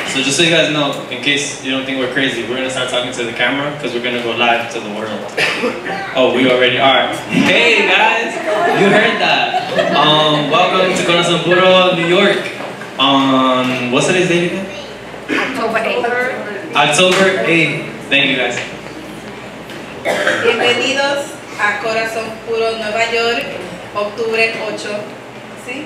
So just so you guys know, in case you don't think we're crazy, we're gonna start talking to the camera because we're gonna go live to the world. Oh, we already are. Hey guys, you heard that. Welcome to Corazón Puro, New York. On what's today's date again? October 8th. October 8th. Thank you guys. Bienvenidos a Corazón Puro, Nueva York, octubre 8. ¿Sí?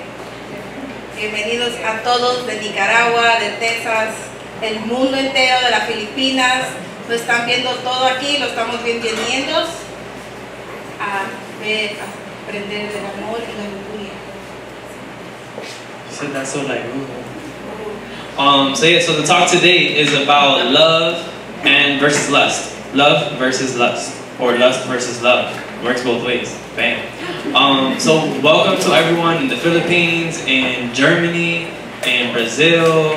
Bienvenidos a todos de Nicaragua, de Texas, el mundo entero, de las Filipinas. Lo están viendo todo aquí, lo estamos bienvenidos a ver, a aprender del amor y la locura. You said that so like, so the talk today is about love and versus lust. Love versus lust, or lust versus love. Works both ways. Bam. So welcome to everyone in the Philippines, in Germany, in Brazil,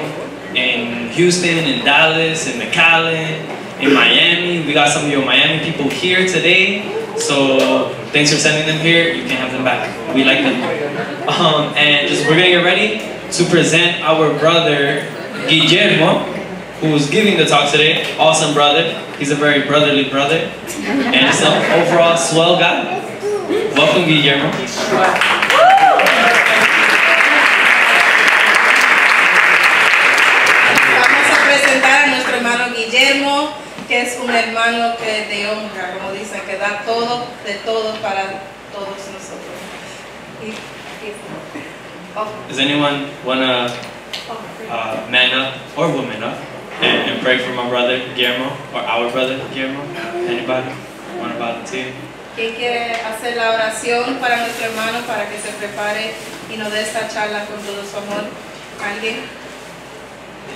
in Houston, in Dallas, in McAllen, in Miami. We got some of your Miami people here today. So thanks for sending them here. You can have them back. We like them. And we're gonna get ready to present our brother Guillermo, who's giving the talk today. Awesome brother. He's a very brotherly brother, and just an overall swell guy. Welcome, Guillermo. Vamos a presentar a nuestro hermano Guillermo, que es un hermano que te honra, como dicen, que da todo, de todo para todos nosotros. Does anyone wanna man up or woman up and pray for my brother Guillermo, or our brother Guillermo? Anybody? Want to volunteer? ¿Quién quiere hacer la oración para nuestro hermano para que se prepare y nos dé esta charla con todo su amor? ¿Alguien?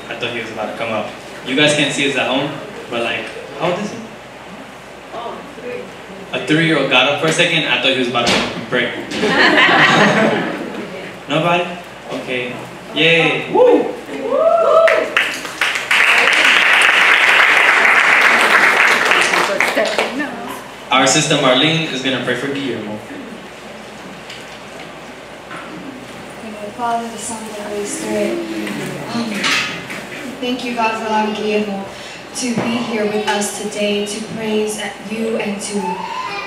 I thought he was about to come up. You guys can't see us at home, but like, how old is he? Oh, 3. A 3-year-old got up for a second. I thought he was about to come up and pray. Nobody? Okay. Yay! Woo! Our sister Marlene is going to pray for Guillermo. The Father, the Son, and the Holy Spirit. Thank you, God, for allowing Guillermo to be here with us today, to praise you and to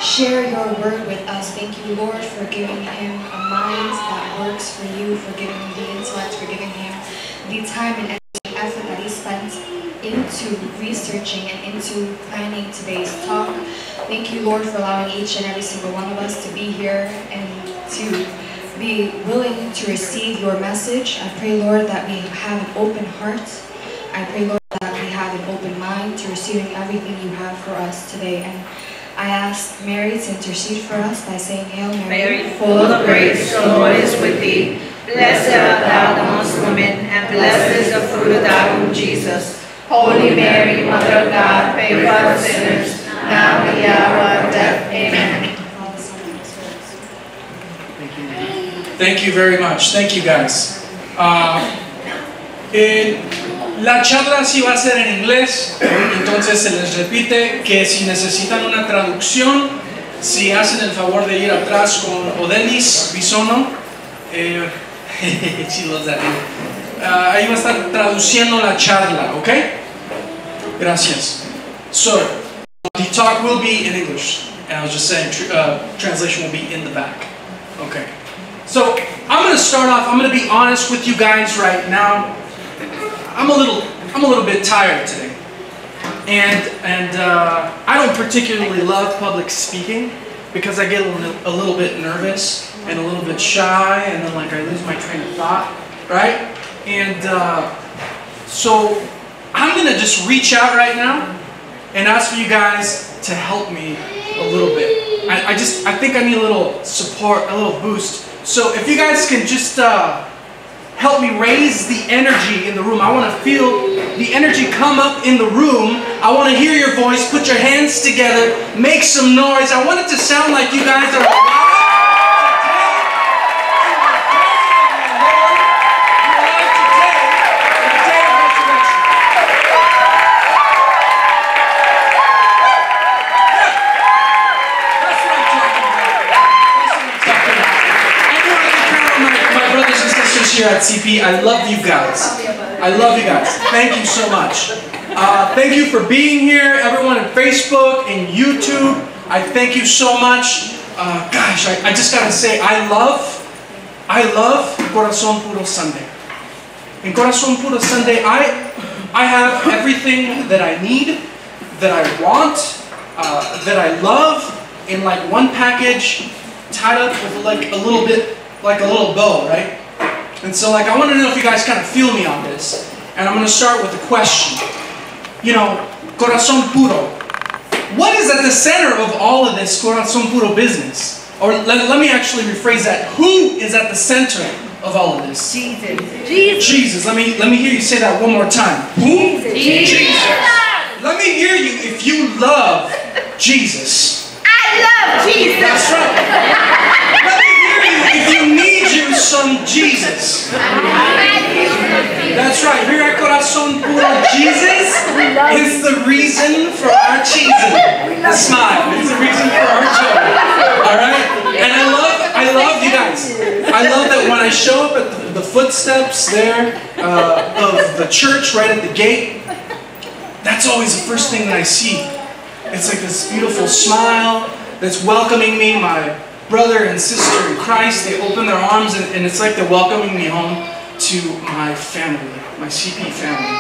share your word with us. Thank you, Lord, for giving him a mind that works for you, for giving him the intellect, for giving him the time and effort that he spent into researching and into planning today's talk. Thank you, Lord, for allowing each and every single one of us to be here and to be willing to receive your message. I pray, Lord, that we have an open heart. I pray, Lord, that we have an open mind to receiving everything you have for us today. And I ask Mary to intercede for us by saying, Hail Mary, full of grace, the Lord is with thee. Blessed art thou amongst women, and blessed is the fruit of thy womb, Jesus. Holy Mary, Mother of God, pray for us sinners, now and the hour of our death. Amen. Thank you very much. Thank you, guys. La charla sí va a ser en inglés, entonces se les repite que si necesitan una traducción, si hacen el favor de ir atrás con Odelis Bisono, she loves that name. Ahí va a estar traduciendo la charla, ¿ok? Gracias. So, the talk will be in English, and I was just saying translation will be in the back. Okay. So, I'm going to start off, I'm going to be honest with you guys right now. I'm a little bit tired today. And I don't particularly love public speaking because I get a little bit nervous and a little bit shy, and then like I lose my train of thought, right? And so I'm going to just reach out right now and ask for you guys to help me a little bit. I think I need a little support, a little boost. So if you guys can just help me raise the energy in the room. I want to feel the energy come up in the room. I want to hear your voice. Put your hands together. Make some noise. I want it to sound like you guys are here at CP. I love you guys. I love you guys. Thank you so much. Thank you for being here, everyone on Facebook and YouTube. I thank you so much. Gosh, I just gotta say, I love Corazón Puro Sunday. In Corazón Puro Sunday, I have everything that I need, that I want, that I love, in like one package, tied up with like a little bit, like a little bow, right? And so like I want to know if you guys kind of feel me on this. And I'm going to start with a question. You know, Corazón Puro. What is at the center of all of this Corazón Puro business? Or let me actually rephrase that. Who is at the center of all of this? Jesus. Jesus. Let me hear you say that one more time. Who? Jesus. Let me hear you if you love Jesus. I love Jesus. That's right. Let me hear you if you need you some Jesus. That's right. Here at Corazón Puro, Jesus is the reason for our cheesing. The smile. It's the reason for our joy. All right? And I love you guys. I love that when I show up at the footsteps there of the church right at the gate, that's always the first thing that I see. It's like this beautiful smile that's welcoming me, my brother and sister in Christ. They open their arms and it's like they're welcoming me home to my family, my CP family.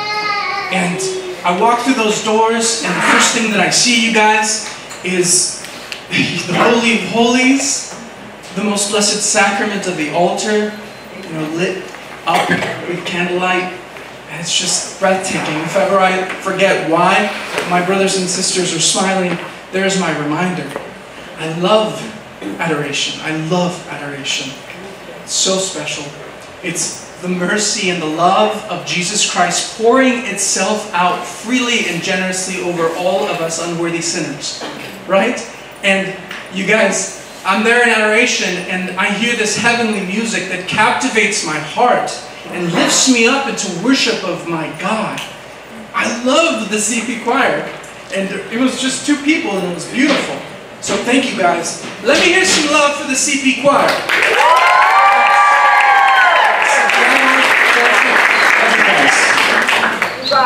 And I walk through those doors and the first thing that I see, you guys, is the Holy of Holies, the most blessed sacrament of the altar, you know, lit up with candlelight. And it's just breathtaking. If ever I forget why my brothers and sisters are smiling, there's my reminder. I love adoration. I love adoration. It's so special. It's the mercy and the love of Jesus Christ pouring itself out freely and generously over all of us unworthy sinners. Right? And you guys, I'm there in adoration and I hear this heavenly music that captivates my heart and lifts me up into worship of my God. I love the CP choir. And it was just two people and it was beautiful. So thank you guys. Let me hear some love for the CP choir.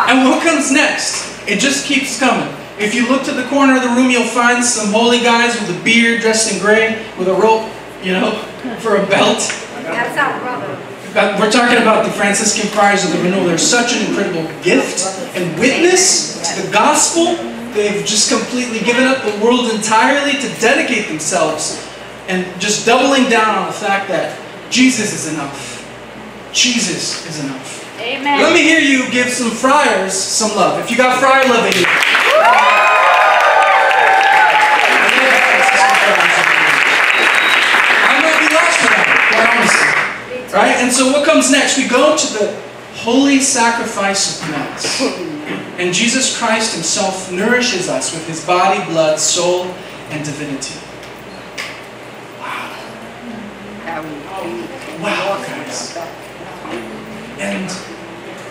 And what comes next? It just keeps coming. If you look to the corner of the room, you'll find some holy guys with a beard dressed in gray with a rope, you know, for a belt. That's our brother. We're talking about the Franciscan friars of the renewal. They're such an incredible gift and witness to the gospel. They've just completely given up the world entirely to dedicate themselves and just doubling down on the fact that Jesus is enough. Jesus is enough. Amen. Let me hear you give some friars some love. If you got friar love in you. I might be lost for that, quite honestly. Right? And so what comes next? We go to the holy sacrifice of Mass. And Jesus Christ himself nourishes us with his body, blood, soul, and divinity. Wow. Wow, guys. And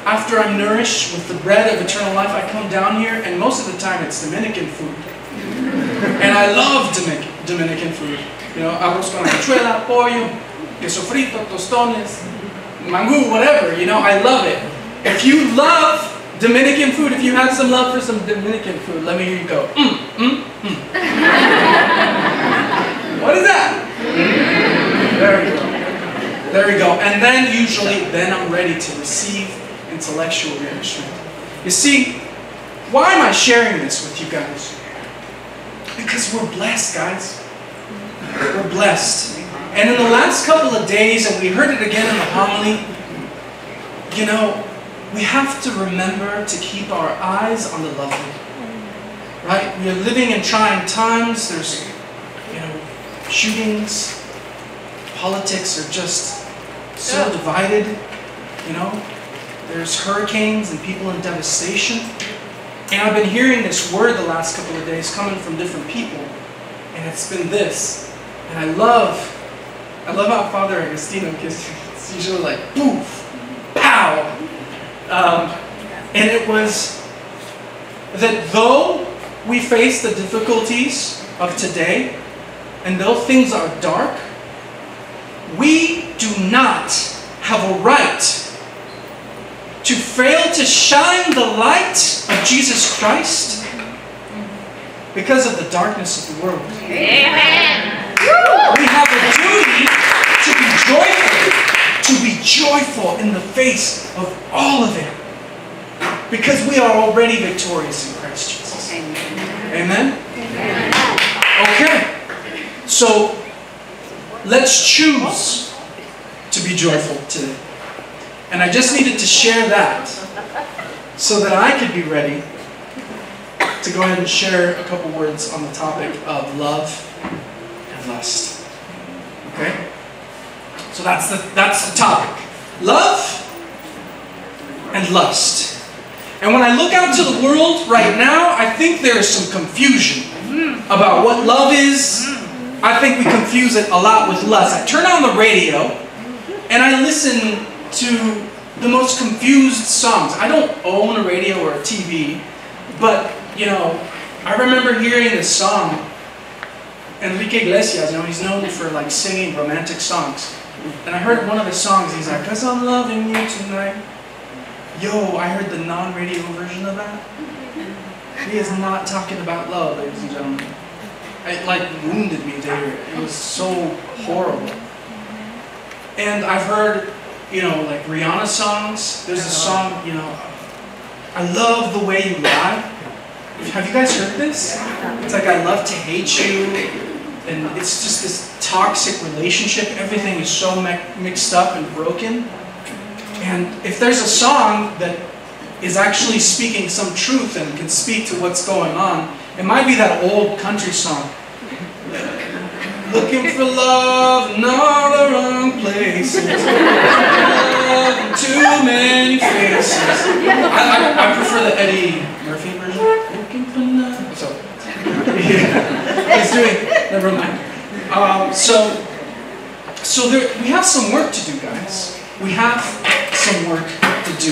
after I'm nourished with the bread of eternal life, I come down here, and most of the time it's Dominican food. And I love Dominican food. You know, arroz con habichuela, pollo, queso frito, tostones, mangú, whatever. You know, I love it. If you love Dominican food, if you have some love for some Dominican food, let me hear you go. What is that? There we go. There we go. And then usually, I'm ready to receive intellectual nourishment. You see, why am I sharing this with you guys? Because we're blessed, guys. We're blessed. And in the last couple of days, and we heard it again in the homily, you know, we have to remember to keep our eyes on the lovely. Right? We are living in trying times. There's, you know, shootings. Politics are just so divided. You know? There's hurricanes and people in devastation. And I've been hearing this word the last couple of days coming from different people. And it's been this. And I love how Father Agostino gives it's usually like poof, pow. And it was that though we face the difficulties of today, and though things are dark, we do not have a right to fail to shine the light of Jesus Christ because of the darkness of the world. Amen. We have a duty to be joyful in the face of all of it, because we are already victorious in Christ Jesus. Amen? Amen? Okay. So, let's choose to be joyful today. And I just needed to share that so that I could be ready to go ahead and share a couple words on the topic of love and lust. Okay? So that's the topic. Love and lust. And when I look out to the world right now, I think there is some confusion about what love is. I think we confuse it a lot with lust. I turn on the radio and I listen to the most confused songs. I don't own a radio or a TV, but I remember hearing this song. Enrique Iglesias, he's known for like singing romantic songs. And I heard one of his songs, he's like, "'Cause I'm loving you tonight." Yo, I heard the non-radio version of that. He is not talking about love, ladies and gentlemen. It like wounded me to hear it. It was so horrible. And I've heard, like Rihanna songs. There's a song, "I love the way you lie." Have you guys heard this? It's like, "I love to hate you." And it's just this toxic relationship. Everything is so mixed up and broken. And if there's a song that is actually speaking some truth and can speak to what's going on, it might be that old country song. Looking for love in all the wrong places. Love in too many faces. I prefer the Eddie Murphy version. Looking for love. So, he's doing. Never mind. So we have some work to do, guys. We have some work to do.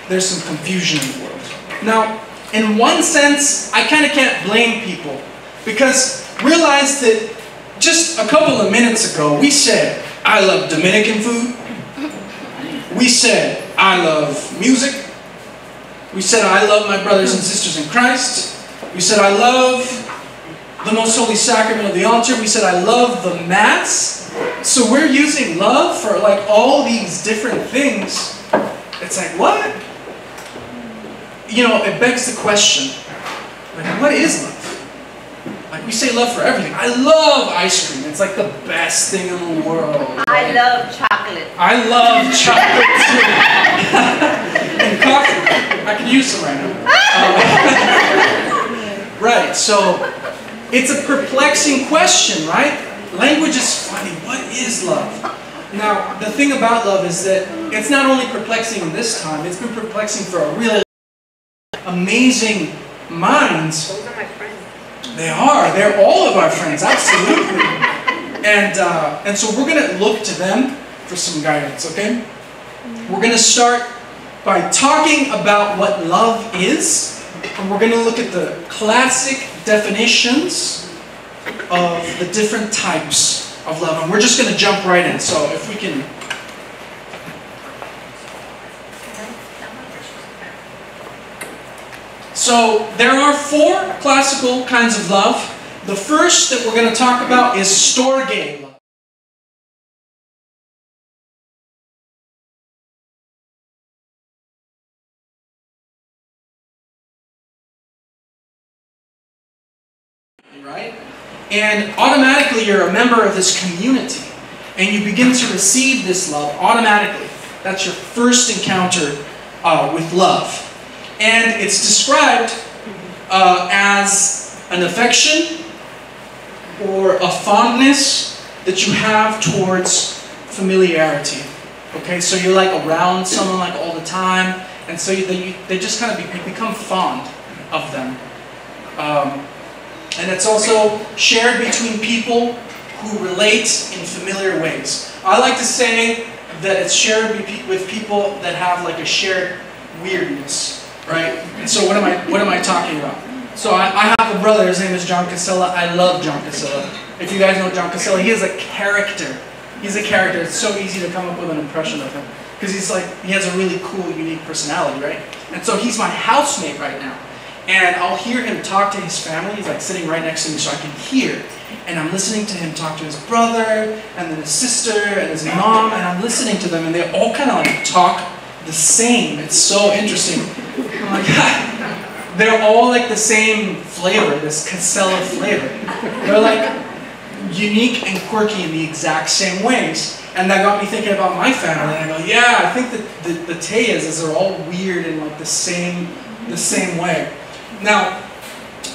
There's some confusion in the world. Now, in one sense, I kind of can't blame people, because realize that just a couple of minutes ago, we said, "I love Dominican food." We said, "I love music." We said, "I love my brothers and sisters in Christ." We said, "I love the most holy sacrament of the altar." We said, "I love the Mass." So we're using love for like all these different things. It's like, what? It begs the question, like, what is love? Like, we say love for everything. I love ice cream. It's like the best thing in the world. I love chocolate. I love chocolate too. And coffee. I could use some right now. Right, so it's a perplexing question, right? Language is funny. What is love? Now, the thing about love is that it's not only perplexing in this time, it's been perplexing for a really amazing minds. Those are my friends. They are. They're all of our friends, absolutely. And so we're going to look to them for some guidance, okay? We're going to start by talking about what love is, and we're going to look at the classic definitions of the different types of love. And we're just going to jump right in. So if we can... So there are 4 classical kinds of love. The first that we're going to talk about is storge love. Right? And automatically you're a member of this community, and you begin to receive this love automatically. That's your first encounter with love. And it's described as an affection or a fondness that you have towards familiarity. Okay, so you're like around someone like all the time, and so they just kind of you become fond of them. And it's also shared between people who relate in familiar ways. I like to say that it's shared with people that have like a shared weirdness, right? And so what am I talking about? So I have a brother, his name is John Casella. I love John Casella. If you guys know John Casella, he is a character He's a character. It's so easy to come up with an impression of him. Because he has a really cool, unique personality, right? And so he's my housemate right now. And I'll hear him talk to his family. He's like sitting right next to me so I can hear. And I'm listening to him talk to his brother, and then his sister, and his mom, and I'm listening to them, and they all kind of like talk the same. It's so interesting. I'm like, God, they're all like the same flavor, this Casella flavor. They're like unique and quirky in the exact same ways. And that got me thinking about my family, and I go, yeah, I think that the Tejas are all weird in like the same way. Now,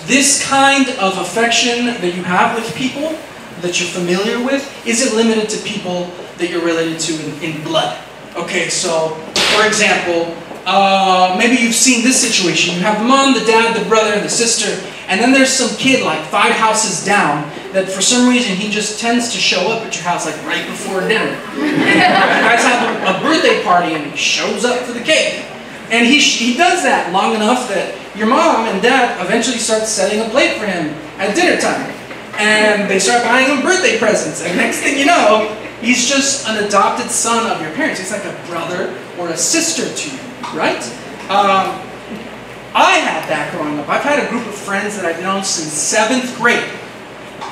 this kind of affection that you have with people that you're familiar with isn't limited to people that you're related to in blood. Okay, so for example, maybe you've seen this situation. You have the mom, the dad, the brother, and the sister, and then there's some kid like 5 houses down that for some reason he just tends to show up at your house like right before dinner. And you guys have a birthday party and he shows up for the cake. And he does that long enough that your mom and dad eventually start setting a plate for him at dinner time. And they start buying him birthday presents. And next thing you know, he's just an adopted son of your parents. He's like a brother or a sister to you, right? I had that growing up. I've had a group of friends that I've known since 7th grade.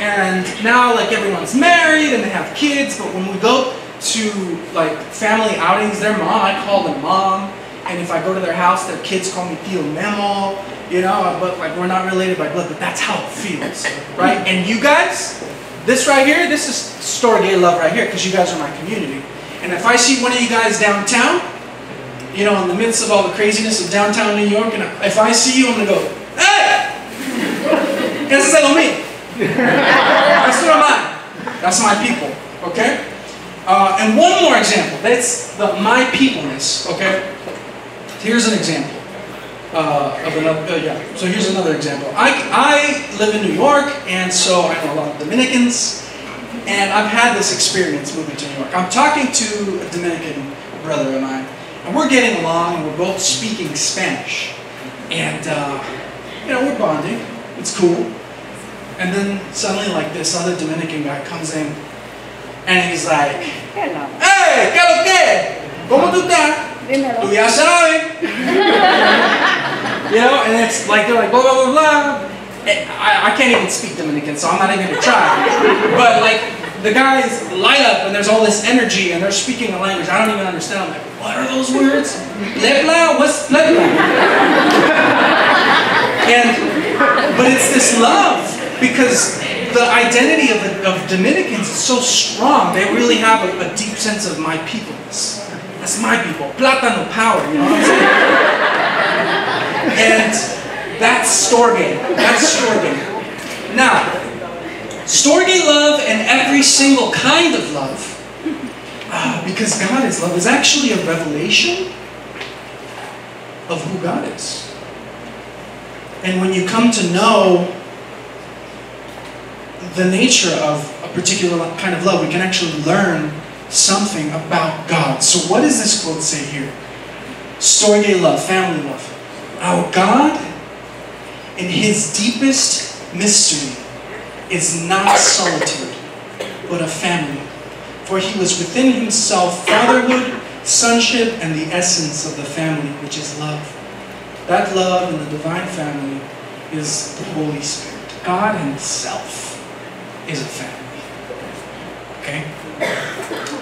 And now like everyone's married and they have kids, but when we go to like family outings, their mom, I call them mom. And if I go to their house, their kids call me Tío Memo, you know, but like we're not related by blood, but that's how it feels, right? And you guys, this right here, this is Storge love right here, because you guys are my community. And if I see one of you guys downtown, you know, in the midst of all the craziness of downtown New York, and if I see you, I'm gonna go, hey! Ese es lo mío. That's what I'm. That's my people, okay? And one more example, that's the my peopleness, okay? Here's an example of another, so here's another example. I live in New York, and so I know a lot of Dominicans, and I've had this experience moving to New York. I'm talking to a Dominican brother of mine, and we're getting along, and we're both speaking Spanish. And, you know, we're bonding. It's cool. And then suddenly, like, this other Dominican guy comes in, and he's like, "Hey, ¿qué lo que? ¿Cómo tú estás? Tú ya sabes." You know, and it's like, they're like, blah, blah, blah, blah. I can't even speak Dominican, so I'm not even going to try. But, like, the guys light up, and there's all this energy, and they're speaking a language I don't even understand. I'm like, what are those words? Lebla? What's lebla? But it's this love, because the identity of Dominicans is so strong. They really have a deep sense of my peopleness. That's my people. Plátano power, you know what I'm saying? And that's Storge. That's Storge. Now, Storge love and every single kind of love, because God is love, is actually a revelation of who God is. And when you come to know the nature of a particular kind of love, we can actually learn something about God. So what does this quote say here? Storge love, family love. Our God, in His deepest mystery, is not solitude, but a family. For He was within Himself fatherhood, sonship, and the essence of the family, which is love. That love in the divine family is the Holy Spirit. God Himself is a family. Okay?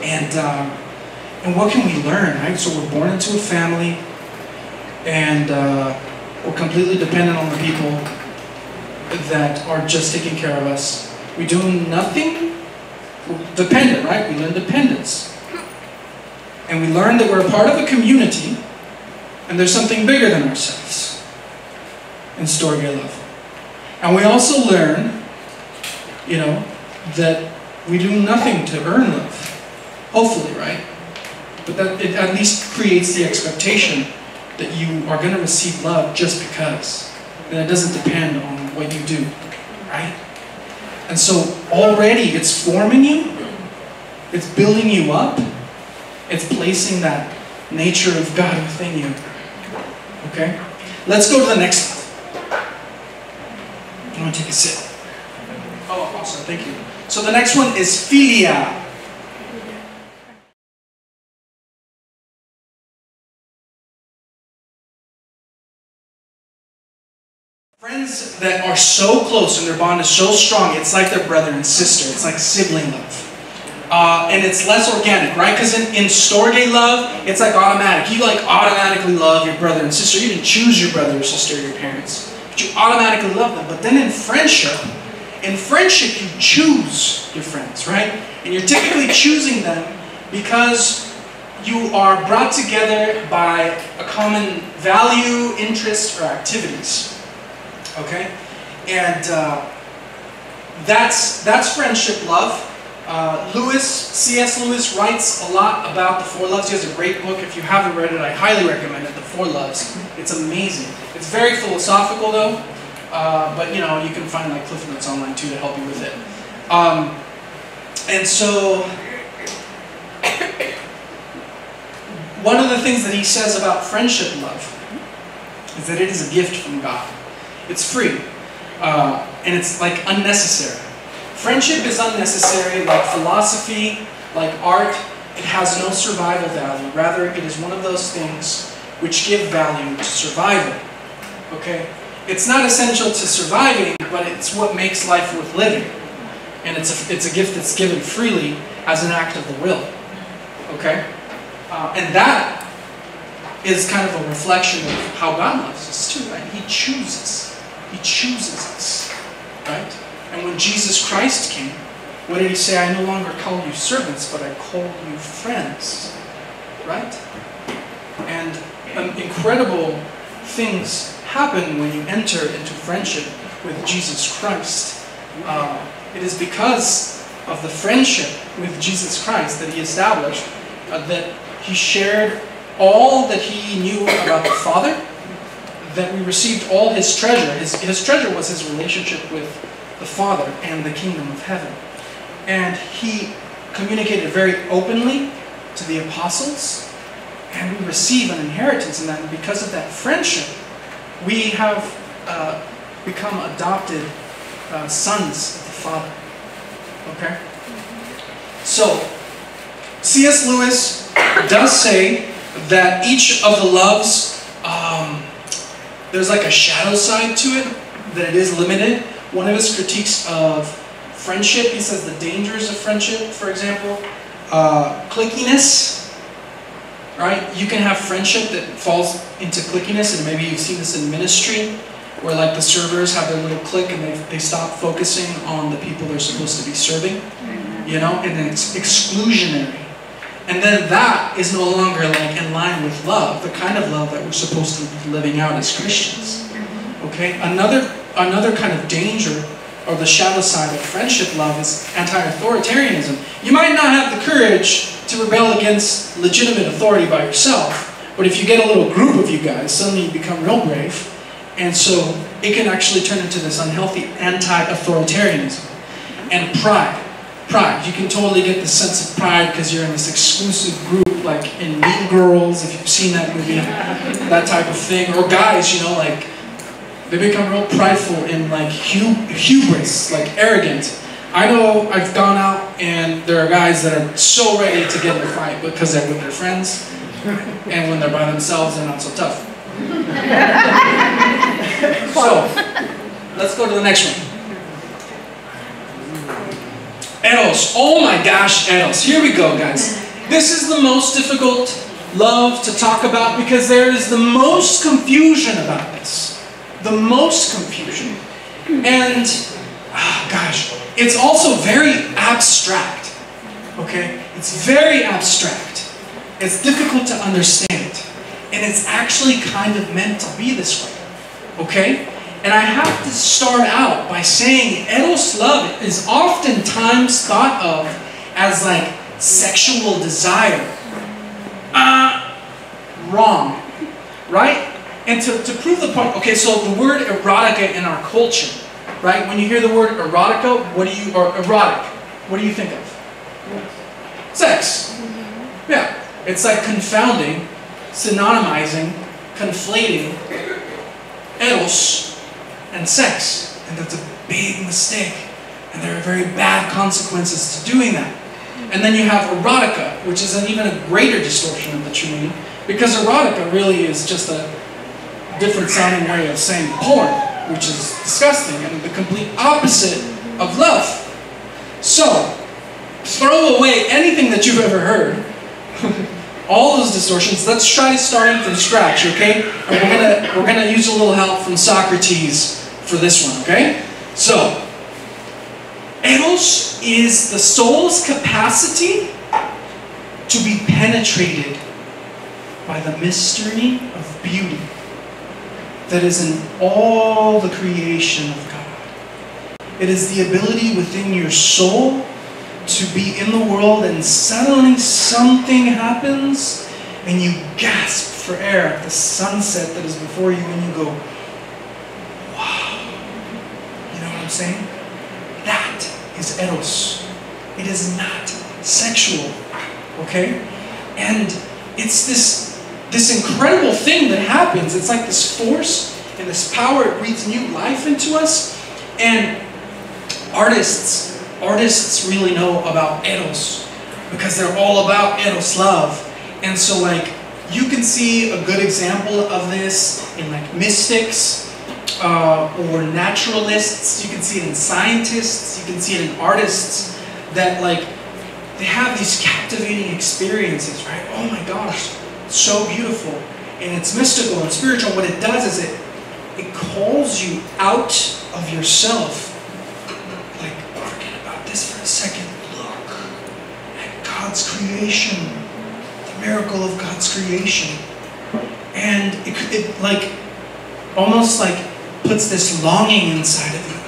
And what can we learn, right? So we're born into a family, and we're completely dependent on the people that are just taking care of us. We do nothing. We're dependent, right? We learn dependence. And we learn that we're a part of a community, and there's something bigger than ourselves in Storge love. And we also learn, you know, that we do nothing to earn love. Hopefully, right? But that it at least creates the expectation that you are going to receive love just because. And it doesn't depend on what you do, right? And so already it's forming you, it's building you up, it's placing that nature of God within you. Okay? Let's go to the next one. I'm going to take a sip. Oh, awesome, thank you. So the next one is philia. Friends that are so close and their bond is so strong, it's like their brother and sister. It's like sibling love. And it's less organic, right? Because in storge love, it's like automatic. You like automatically love your brother and sister. You didn't choose your brother or sister or your parents, but you automatically love them. But then in friendship you choose your friends, right? And you're typically choosing them because you are brought together by a common value, interest, or activities. Okay? And that's friendship love. C.S. Lewis writes a lot about the four loves. He has a great book. If you haven't read it, I highly recommend it, The Four Loves. It's amazing. It's very philosophical though, but you know, you can find like Cliff Notes online too to help you with it. And so, one of the things that he says about friendship love is that it is a gift from God. It's free, and it's like unnecessary. Friendship is unnecessary, like philosophy, like art. It has no survival value. Rather, it is one of those things which give value to survival. Okay? It's not essential to surviving, but it's what makes life worth living. And it's a gift that's given freely as an act of the will. Okay? And that is kind of a reflection of how God loves us too, right? He chooses. He chooses us. Right? And when Jesus Christ came, what did he say? I no longer call you servants, but I call you friends. Right? And incredible things happen when you enter into friendship with Jesus Christ. It is because of the friendship with Jesus Christ that he established that he shared all that he knew about the Father, that we received all his treasure. His treasure was his relationship with the Father and the kingdom of heaven. And he communicated very openly to the apostles, and we receive an inheritance in that. And because of that friendship, we have become adopted sons of the Father. Okay? So, C.S. Lewis does say that each of the loves, there's like a shadow side to it, that it is limited. One of his critiques of friendship, he says the dangers of friendship, for example, clickiness, right? You can have friendship that falls into clickiness, and maybe you've seen this in ministry, where like the servers have their little clique and they stop focusing on the people they're supposed to be serving, you know, and then it's exclusionary. And then that is no longer like in line with love, the kind of love that we're supposed to be living out as Christians. Okay? Another kind of danger, or the shadow side of friendship love, is anti-authoritarianism. You might not have the courage to rebel against legitimate authority by yourself, but if you get a little group of you guys, suddenly you become real brave. And so it can actually turn into this unhealthy anti-authoritarianism. And pride. Pride. You can totally get this sense of pride because you're in this exclusive group, like in Mean Girls, if you've seen that movie, that type of thing. Or guys, you know, like, they become real prideful and like hubris, like arrogant. I know I've gone out and there are guys that are so ready to get in a fight because they're with their friends, and when they're by themselves, they're not so tough. So, let's go to the next one. Eros. Oh my gosh, Eros. Here we go, guys. This is the most difficult love to talk about because there is the most confusion about this. The most confusion. And, gosh, it's also very abstract. Okay? It's very abstract. It's difficult to understand. And it's actually kind of meant to be this way. Okay? And I have to start out by saying Eros love is oftentimes thought of as like sexual desire. Wrong. Right? And to prove the point, okay, so the word erotica in our culture, right? When you hear the word erotica, or erotic, what do you think of? Sex. Yeah. It's like confounding, synonymizing, conflating eros and sex. And that's a big mistake. And there are very bad consequences to doing that. And then you have erotica, which is an even a greater distortion of the true meaning, because erotica really is just a different sounding way of saying porn, which is disgusting and the complete opposite of love. So, throw away anything that you've ever heard, all those distortions. Let's try starting from scratch, okay? And we're gonna use a little help from Socrates for this one, okay? So, eros is the soul's capacity to be penetrated by the mystery of beauty that is in all the creation of God. It is the ability within your soul to be in the world and suddenly something happens and you gasp for air at the sunset that is before you and you go, wow. You know what I'm saying? That is eros. It is not sexual. Okay? And it's this incredible thing that happens. It's like this force and this power. It breathes new life into us. And artists really know about eros because they're all about eros love. And so like you can see a good example of this in like mystics or naturalists. You can see it in scientists. You can see it in artists that like they have these captivating experiences, right? Oh my gosh, so beautiful. And it's mystical and spiritual. What it does is it calls you out of yourself. Like, forget about this for a second. Look at God's creation. The miracle of God's creation. And it like, almost like puts this longing inside of you.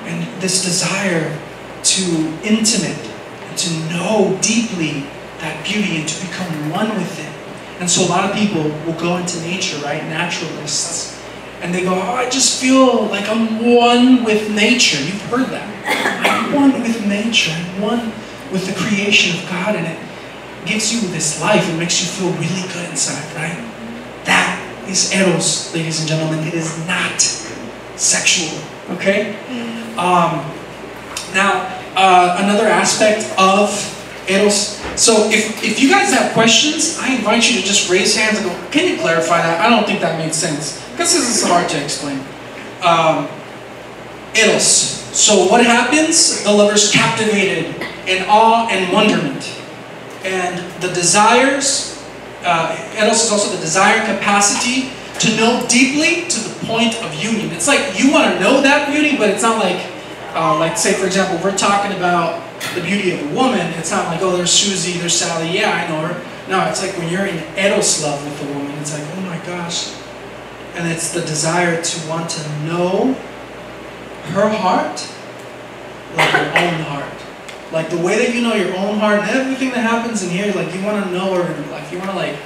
And this desire to intimate, to know deeply that beauty and to become one with it. And so a lot of people will go into nature, right? Naturalists. And they go, oh, I just feel like I'm one with nature. You've heard that. I'm one with nature. I'm one with the creation of God. And it gives you this life. It makes you feel really good inside, right? That is eros, ladies and gentlemen. It is not sexual, okay? Another aspect of eros. So if you guys have questions, I invite you to just raise hands and go, can you clarify that? I don't think that made sense. Because this is hard to explain. Eros. So what happens? The lover's captivated in awe and wonderment. And the desires, eros is also the desire capacity to know deeply to the point of union. It's like you want to know that beauty, but it's not like say for example, we're talking about the beauty of a woman. It's not like, oh, there's Susie, there's Sally, yeah, I know her. No, it's like when you're in eros love with a woman, it's like, oh my gosh. And it's the desire to want to know her heart like your own heart. Like the way that you know your own heart and everything that happens in here, like you want to know her in your life. You want to like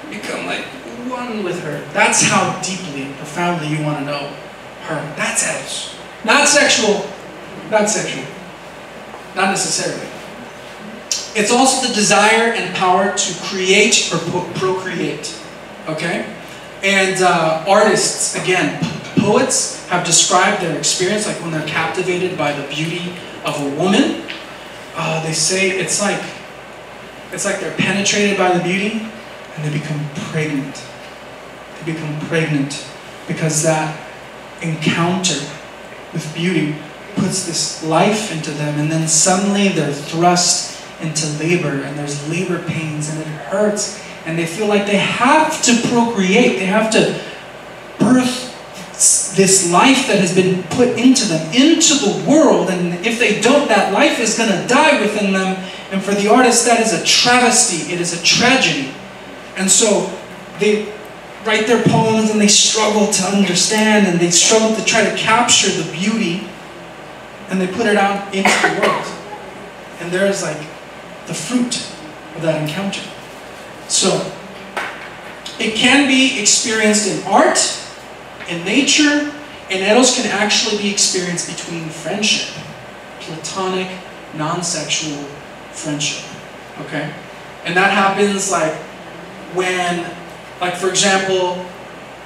become like one with her. That's how deeply and profoundly you want to know her. That's eros. Not sexual. Not sexual. Not necessarily. It's also the desire and power to create or procreate. Okay? And artists, again, poets have described their experience, like when they're captivated by the beauty of a woman. They say it's like they're penetrated by the beauty and they become pregnant. They become pregnant because that encounter with beauty puts this life into them, and then suddenly they're thrust into labor, and there's labor pains, and it hurts, and they feel like they have to procreate, they have to birth this life that has been put into them, into the world, and if they don't, that life is going to die within them, and for the artist, that is a travesty, it is a tragedy. And so they write their poems and they struggle to understand and they struggle to try to capture the beauty and they put it out into the world. And there is like the fruit of that encounter. So it can be experienced in art, in nature, and eros can actually be experienced between friendship, platonic, non-sexual friendship. Okay? And that happens like when, like for example,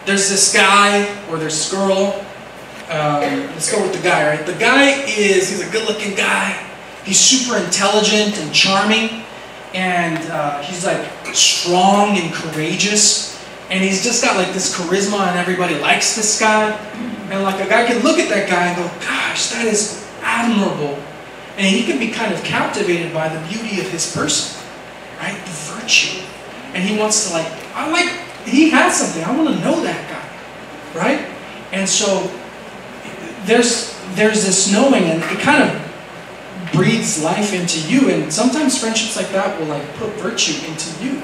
there's this guy or this girl. Let's go with the guy, right? The guy he's a good-looking guy. He's super intelligent and charming. And he's like strong and courageous. And he's just got like this charisma and everybody likes this guy. And like a guy can look at that guy and go, gosh, that is admirable. And he can be kind of captivated by the beauty of his person, right? The virtue. And he wants to he has something. I want to know that guy, right? And so there's this knowing, and it kind of breathes life into you. And sometimes friendships like that will like put virtue into you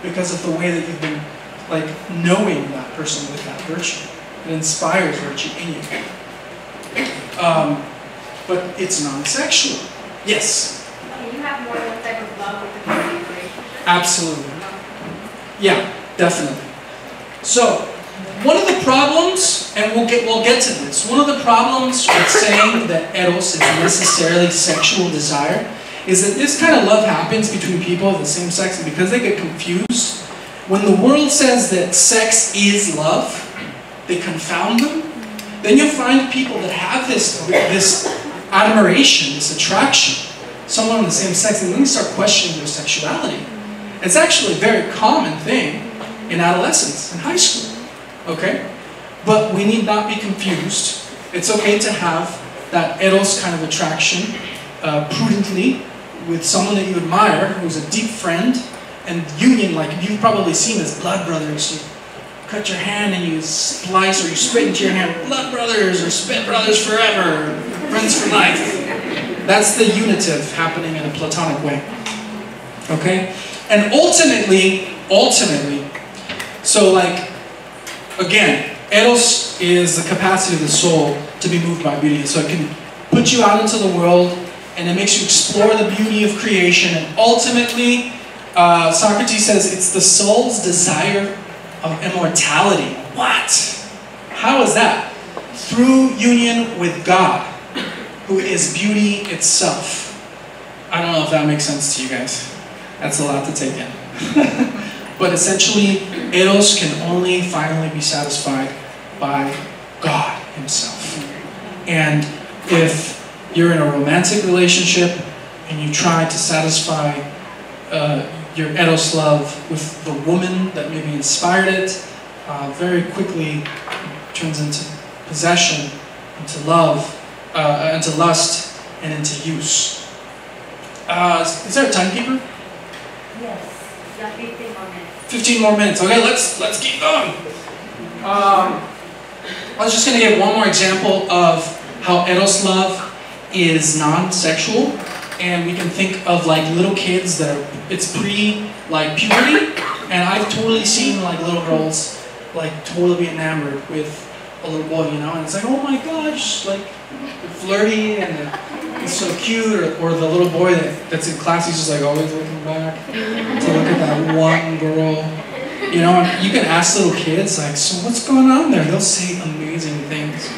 because of the way that you've been like knowing that person with that virtue. It inspires virtue in you. But it's non-sexual. Yes? Can you have more than one type of love with the community relationship? Absolutely. Yeah, definitely. So, one of the problems, and we'll get to this, one of the problems with saying that eros is necessarily sexual desire is that this kind of love happens between people of the same sex, and because they get confused, when the world says that sex is love, they confound them. Then you'll find people that have this admiration, this attraction, someone of the same sex, and then they start questioning their sexuality. It's actually a very common thing in adolescence, in high school. Okay? But we need not be confused. It's okay to have that eros kind of attraction prudently with someone that you admire, who's a deep friend, and union, like you've probably seen as blood brothers. You cut your hand and you splice or you spit into your hand, blood brothers or spit brothers forever, friends for life. That's the unitive happening in a platonic way. Okay? And ultimately, so like, again, eros is the capacity of the soul to be moved by beauty. So it can put you out into the world and it makes you explore the beauty of creation. And ultimately, Socrates says it's the soul's desire of immortality. What? How is that? Through union with God, who is beauty itself. I don't know if that makes sense to you guys. That's a lot to take in. But essentially, eros can only finally be satisfied by God himself. And if you're in a romantic relationship and you try to satisfy your eros love with the woman that maybe inspired it, very quickly turns into possession, into love, into lust, and into use. Is there a timekeeper? Yes. You have 15 more minutes. 15 more minutes. Okay, let's keep going. I was just going to give one more example of how eros love is non-sexual, and we can think of like little kids that are, it's like puberty, and I've totally seen like little girls like totally enamored with a little boy, you know, and it's like, oh my gosh, like flirty and it's so cute, or the little boy that's in class, he's just like always looking back to look at that one girl, you know. And you can ask little kids like, so what's going on there? They'll say amazing things,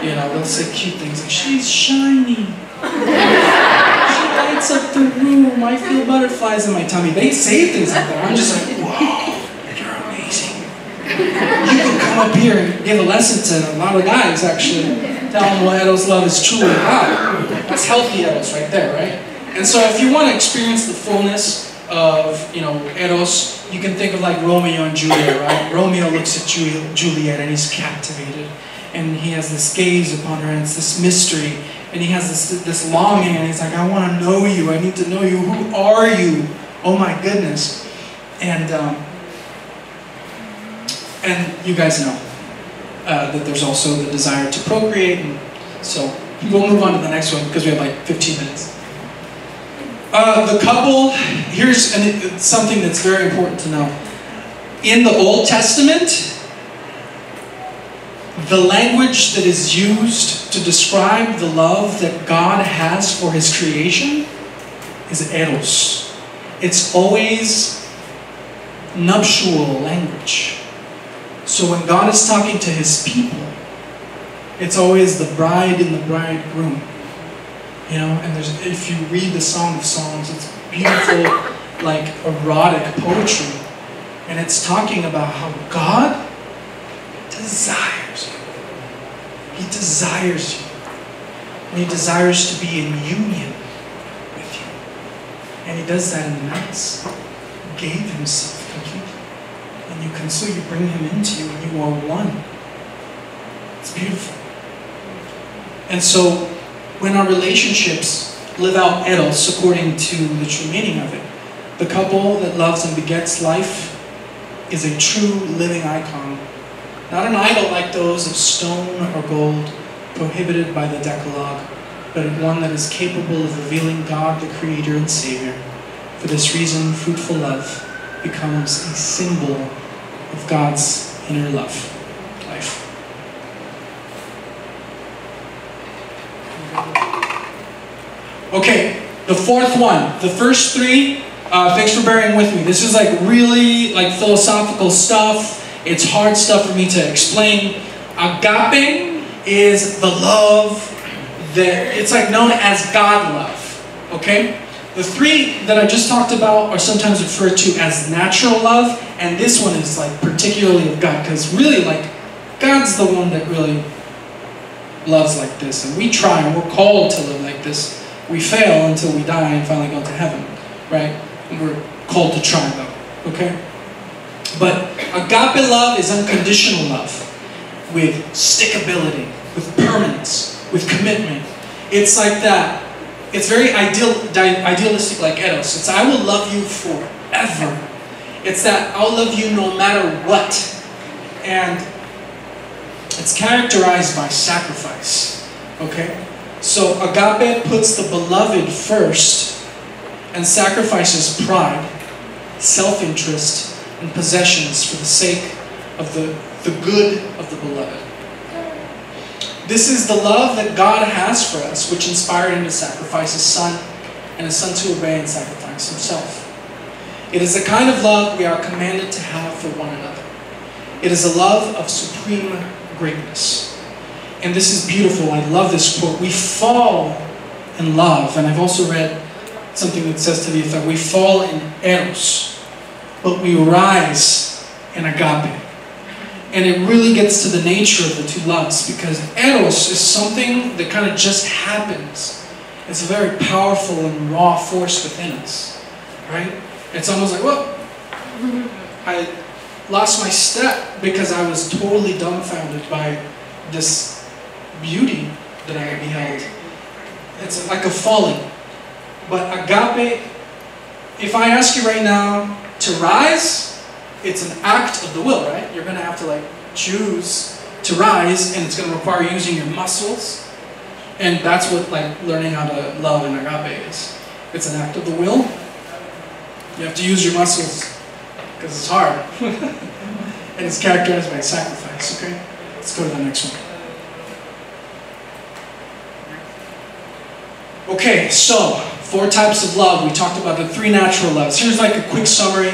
you know, they'll say cute things like, she's shiny. She lights up the room. I feel butterflies in my tummy. They say things like that. I'm just like, whoa, you're amazing. You can come up here and give a lesson to a lot of guys, actually. Tell them what eros love is truly about. That's healthy eros right there, right? And so if you want to experience the fullness of, you know, eros, you can think of like Romeo and Juliet, right? Romeo looks at Juliet and he's captivated. And he has this gaze upon her and it's this mystery. And he has this longing, and he's like, I want to know you. I need to know you. Who are you? Oh my goodness. And you guys know that there's also the desire to procreate. And so we'll move on to the next one because we have like 15 minutes. The couple, here's something that's very important to know. In the Old Testament, the language that is used to describe the love that God has for his creation is eros. It's always nuptial language. So when God is talking to his people, it's always the bride and the bridegroom. You know, and if you read the Song of Songs, it's beautiful, like erotic poetry. And it's talking about how God desires you. He desires you. And he desires to be in union with you. And he does that in the Mass. He gave himself completely. And you bring him into you and you are one. It's beautiful. And so when our relationships live out eros according to the true meaning of it, the couple that loves and begets life is a true living icon. Not an idol like those of stone or gold prohibited by the Decalogue, but one that is capable of revealing God, the Creator and Savior. For this reason, fruitful love becomes a symbol of God's inner life. Okay, the fourth one. The first three, thanks for bearing with me. This is like really like philosophical stuff. It's hard stuff for me to explain. Agape is the love that, it's like known as God love. Okay? The three that I just talked about are sometimes referred to as natural love, and this one is like particularly of God, because really like God's the one that really loves like this, and we try and we're called to live like this. We fail until we die and finally go to heaven, right? And we're called to try though, okay? But agape love is unconditional love with stickability, with permanence, with commitment. It's like that. It's very idealistic like eros. It's I will love you forever. It's that I'll love you no matter what. And it's characterized by sacrifice, okay? So agape puts the beloved first and sacrifices pride, self-interest, and possessions for the sake of the good of the beloved. This is the love that God has for us, which inspired him to sacrifice his son, and his son to obey and sacrifice himself. It is the kind of love we are commanded to have for one another. It is a love of supreme greatness. And this is beautiful. I love this quote. We fall in love. And I've also read something that says to the effect, we fall in eros, but we rise in agape. And it really gets to the nature of the two loves, because eros is something that kind of just happens. It's a very powerful and raw force within us, right? It's almost like, well, I lost my step because I was totally dumbfounded by this beauty that I beheld. It's like a falling. But agape, if I ask you right now to rise, it's an act of the will, right? You're going to have to like choose to rise, and it's going to require using your muscles. And that's what like learning how to love in agape is. It's an act of the will. You have to use your muscles because it's hard. And it's characterized by sacrifice, okay? Let's go to the next one. Okay, so 4 types of love. We talked about the 3 natural loves. Here's like a quick summary.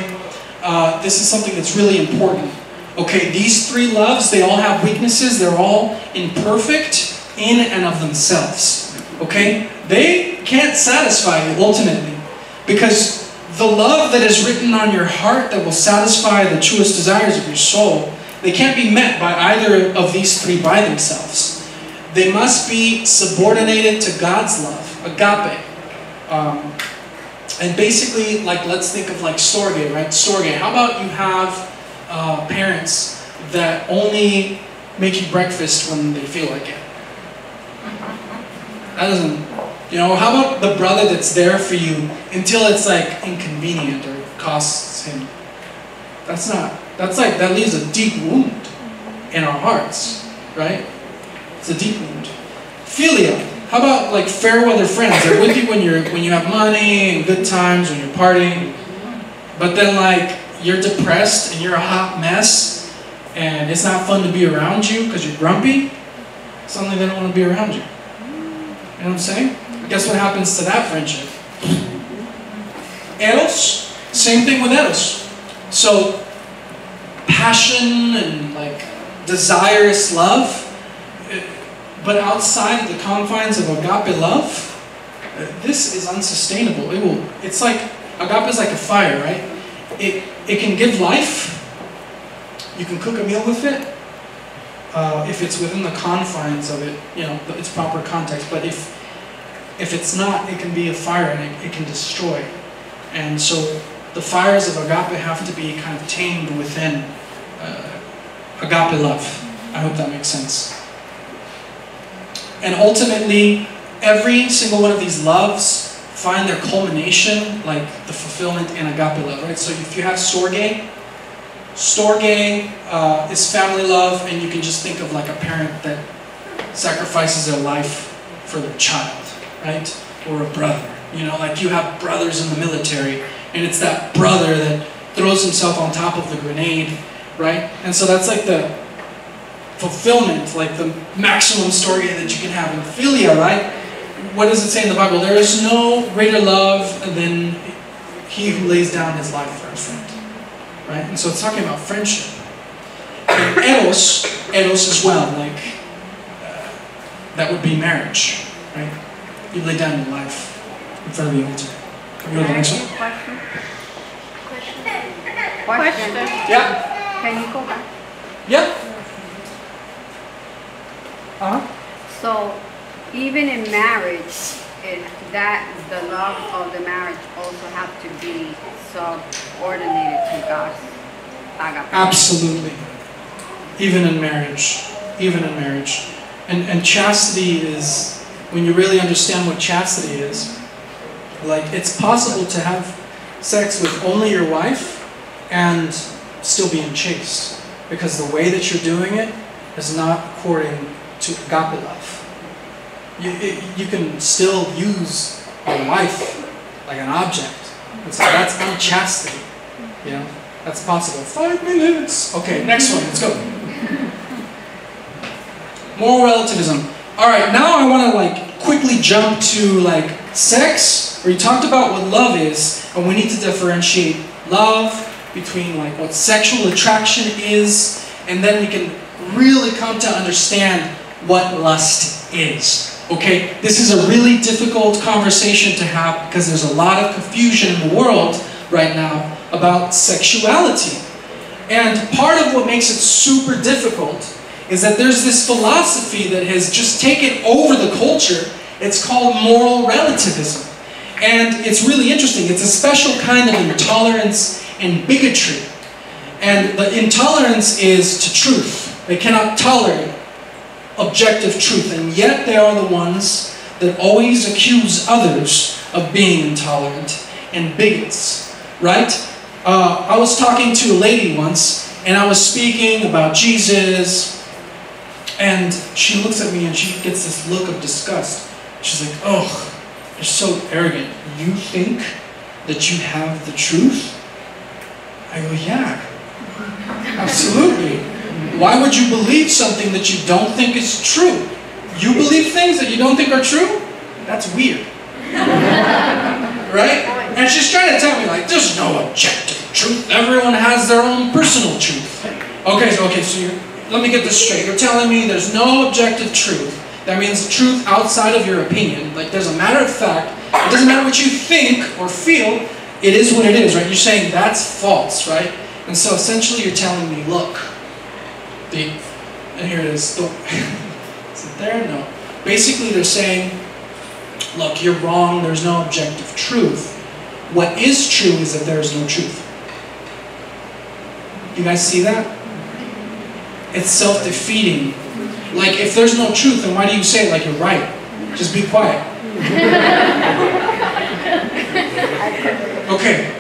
This is something that's really important. Okay, these 3 loves, they all have weaknesses. They're all imperfect in and of themselves. Okay? They can't satisfy you ultimately, because the love that is written on your heart that will satisfy the truest desires of your soul, they can't be met by either of these 3 by themselves. They must be subordinated to God's love, agape. And basically, like, let's think of like storge, right? Storge. How about you have parents that only make you breakfast when they feel like it? That doesn't, you know, how about the brother that's there for you until it's like inconvenient or costs him? That's like, that leaves a deep wound in our hearts, right? It's a deep wound. Philia. How about like fair weather friends? They're with you when you have money and good times, when you're partying. But then like you're depressed and you're a hot mess and it's not fun to be around you because you're grumpy. Suddenly they don't want to be around you. You know what I'm saying? Guess what happens to that friendship? Eros, same thing with Eros. So passion and like desirous love. But outside of the confines of agape love, this is unsustainable. It's like, agape is like a fire, right? It can give life. You can cook a meal with it. If it's within the confines of it, you know, its proper context. But if it's not, it can be a fire and it can destroy. And so the fires of agape have to be kind of tamed within agape love. I hope that makes sense. And ultimately, every single one of these loves find their culmination, like the fulfillment in agape love, right? So if you have storge is family love, and you can just think of like a parent that sacrifices their life for their child, right? Or a brother, you know, like you have brothers in the military, and it's that brother that throws himself on top of the grenade, right? And so that's like the fulfillment, like the maximum storge that you can have. And philia, right? What does it say in the Bible? There is no greater love than he who lays down his life for a friend. Right? And so it's talking about friendship. And eros as well, like that would be marriage. Right? You lay down your life in front of the altar. Can we go to the next one? Question. Yeah. Can you go back? Yeah. So, even in marriage, the love of the marriage also have to be subordinated to God's agape. Absolutely. Even in marriage. Even in marriage. And chastity is, when you really understand what chastity is, like it's possible to have sex with only your wife and still being chaste. Because the way that you're doing it is not according to agape love. You can still use a wife like an object. And so that's unchastity. You know, that's possible. 5 minutes. Okay, next one. Let's go. Moral relativism. All right, now I want to like quickly jump to like sex, where you talked about what love is, and we need to differentiate love between like what sexual attraction is, and then we can really come to understand what lust is. Okay, this is a really difficult conversation to have because there's a lot of confusion in the world right now about sexuality. And part of what makes it super difficult is that there's this philosophy that has just taken over the culture. It's called moral relativism. And it's really interesting. It's a special kind of intolerance and bigotry. And the intolerance is to truth. They cannot tolerate objective truth, and yet they are the ones that always accuse others of being intolerant and bigots, right? I was talking to a lady once, and I was speaking about Jesus, and she looks at me and she gets this look of disgust. She's like, "Oh, you're so arrogant. You think that you have the truth?" I go, "Yeah, absolutely. Why would you believe something that you don't think is true? You believe things that you don't think are true? That's weird." Right? And she's trying to tell me, like, there's no objective truth. Everyone has their own personal truth. Okay, so let me get this straight. You're telling me there's no objective truth. That means truth outside of your opinion. Like, there's a matter of fact. It doesn't matter what you think or feel. It is what it is, right? You're saying that's false, right? And so essentially you're telling me, look, and here it is. Is it there? No. Basically, they're saying, look, you're wrong. There's no objective truth. What is true is that there is no truth. You guys see that? It's self-defeating. Like, if there's no truth, then why do you say it like you're right? Just be quiet. Okay.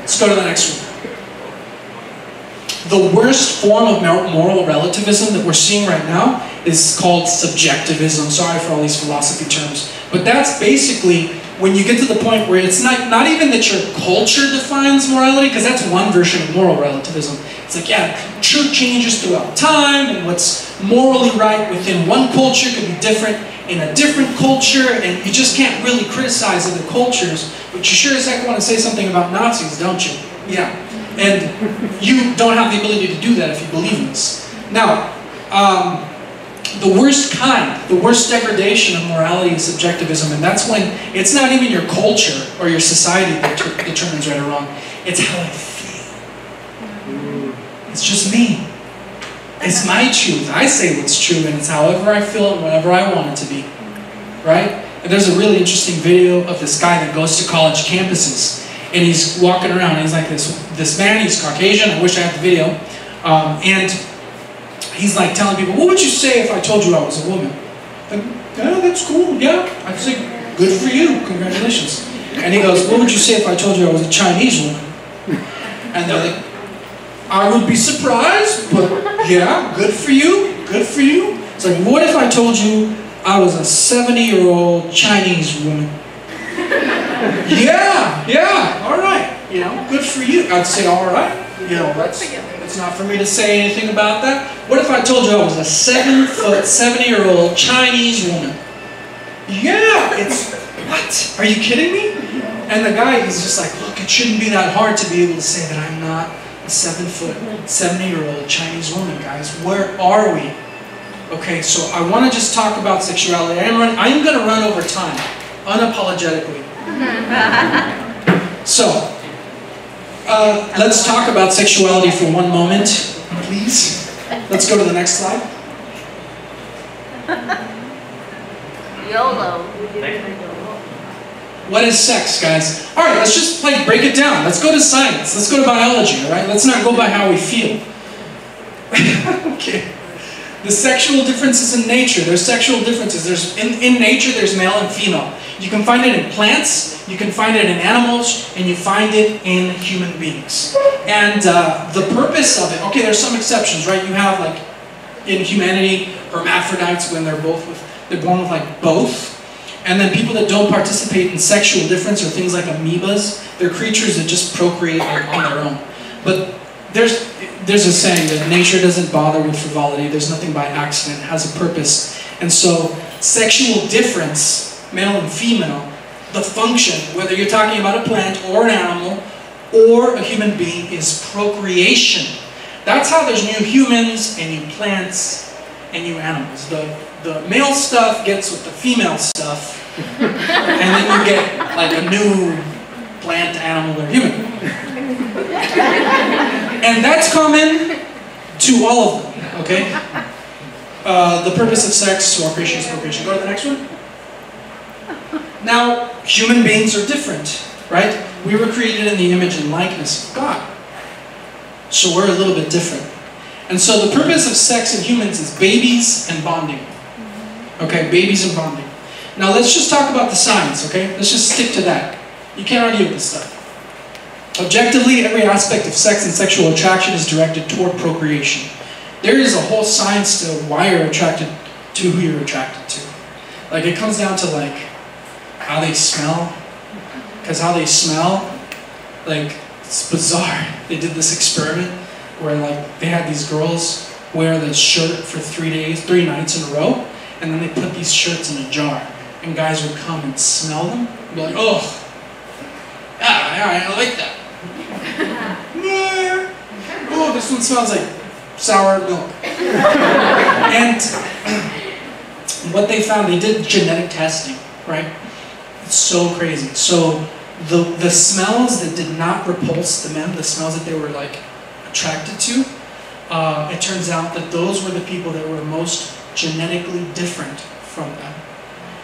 Let's go to the next one. The worst form of moral relativism that we're seeing right now is called subjectivism. Sorry for all these philosophy terms. But that's basically when you get to the point where it's not even that your culture defines morality, because that's one version of moral relativism. It's like, yeah, truth changes throughout time, and what's morally right within one culture could be different in a different culture, and you just can't really criticize other cultures. But you sure as heck want to say something about Nazis, don't you? Yeah. And you don't have the ability to do that if you believe in this. Now, the worst degradation of morality is subjectivism, and that's when it's not even your culture or your society that determines right or wrong. It's how I feel. It's just me. It's my truth. I say what's true, and it's however I feel and whatever I want it to be. Right? And there's a really interesting video of this guy that goes to college campuses. And he's walking around, and he's like this man, he's Caucasian, I wish I had the video, and he's like telling people, what would you say if I told you I was a woman? Yeah, that's cool, yeah. I'd say, good for you, congratulations. And he goes, what would you say if I told you I was a Chinese woman? And they're like, I would be surprised, but yeah, good for you, good for you. It's like, what if I told you I was a 70-year-old Chinese woman? Yeah, all right, you know, good for you. I'd say, all right, you know, it's not for me to say anything about that. What if I told you I was a 7-foot, 70-year-old Chinese woman? Yeah, it's, what? Are you kidding me? And the guy, he's just like, look, it shouldn't be that hard to be able to say that I'm not a 7-foot, 70-year-old Chinese woman, guys. Where are we? Okay, so I want to just talk about sexuality. I'm going to run over time, unapologetically. So, let's talk about sexuality for one moment, please. Let's go to the next slide. YOLO. What is sex, guys? All right, let's just break it down. Let's go to science. Let's go to biology, all right? Let's not go by how we feel. Okay. The sexual differences in nature. There's sexual differences. In nature, there's male and female. You can find it in plants, you can find it in animals, and you find it in human beings. And the purpose of it, okay, there's some exceptions, right? You have, like, in humanity, hermaphrodites when they're born with like both. And then people that don't participate in sexual difference are things like amoebas. They're creatures that just procreate on their own. But there's a saying that nature doesn't bother with frivolity. There's nothing by accident. It has a purpose. And so sexual difference, male and female, the function, whether you're talking about a plant or an animal or a human being, is procreation. That's how there's new humans and new plants and new animals. The male stuff gets with the female stuff, and then you get like a new plant, animal, or human. And that's common to all of them, okay? The purpose of sex to our creation is procreation. Go to the next one. Now, human beings are different, right? We were created in the image and likeness of God. So we're a little bit different. And so the purpose of sex in humans is babies and bonding. Okay, babies and bonding. Now let's just talk about the science, okay? Let's just stick to that. You can't argue with this stuff. Objectively, every aspect of sex and sexual attraction is directed toward procreation. There is a whole science to why you're attracted to who you're attracted to. Like, it comes down to, like, how they smell. Because how they smell, like, it's bizarre. They did this experiment where, like, they had these girls wear this shirt for 3 nights in a row, and then they put these shirts in a jar, and guys would come and smell them, and be like, oh, yeah, I like that. Yeah. Oh, this one smells like sour milk. And what they found, they did genetic testing, right? It's so crazy. So the smells that did not repulse the men, the smells that they were like attracted to, it turns out that those were the people that were most genetically different from them.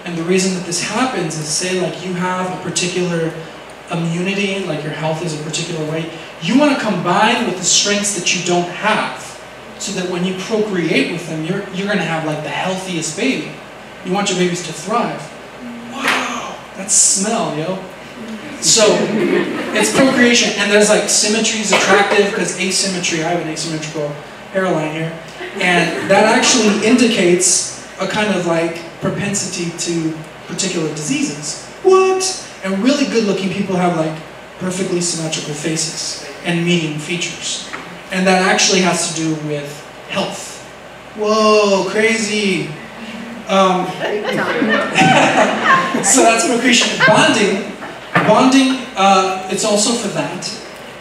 And the reason that this happens is, say like you have a particular immunity, like your health is a particular way, you want to combine with the strengths that you don't have, so that when you procreate with them, you're going to have like the healthiest baby. You want your babies to thrive. Wow, that's smell, yo. So, it's procreation, and there's like symmetry is attractive because asymmetry, I have an asymmetrical hairline here, and that actually indicates a kind of like propensity to particular diseases. What? And really good looking people have like perfectly symmetrical faces and medium features. And that actually has to do with health. Whoa, crazy. So that's procreation. Bonding, it's also for that.